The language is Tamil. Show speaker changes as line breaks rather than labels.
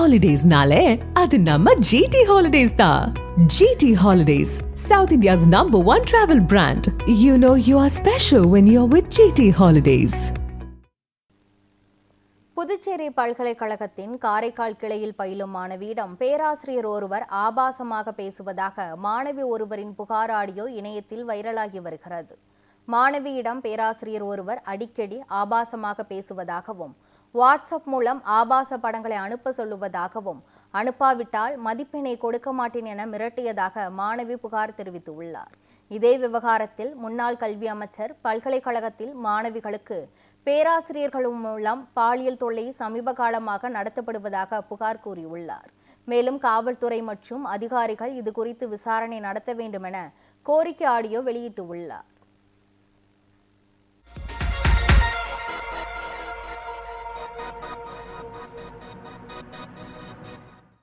Holidays-nale, adu namma GT Holidays da. GT Holidays, South India's #1 travel brand. You know you are special when you're with GT Holidays.
Puducherry பல்கலைக்கழகத்தின் காரைக்கால் கிளையில் பயிலும் மாணவியிடம் பேராசிரியர் ஒருவர் ஆபாசமாக பேசுவதாக மாணவி ஒருவரின் புகார் ஆடியோ இணையத்தில் வைரலாகி வருகிறது. மாணவியிடம் பேராசிரியர் ஒருவர் அடிக்கடி ஆபாசமாக பேசுவதாகவும் வாட்ஸ்அப் மூலம் ஆபாச படங்களை அனுப்ப சொல்லுவதாகவும் அனுப்பாவிட்டால் மதிப்பெண்ணை கொடுக்க மாட்டேன் என மிரட்டியதாக மாணவி புகார் தெரிவித்துள்ளார். இதே விவகாரத்தில் முன்னாள் கல்வி அமைச்சர் பல்கலைக்கழகத்தில் மாணவிகளுக்கு பேராசிரியர்கள் மூலம் பாலியல் தொல்லை சமீப காலமாக நடத்தப்படுவதாக புகார் கூறியுள்ளார். மேலும் காவல்துறை மற்றும் அதிகாரிகள் இது குறித்து விசாரணை நடத்த வேண்டும் என கோரிக்கை ஆடியோ வெளியிட்டுள்ளார்.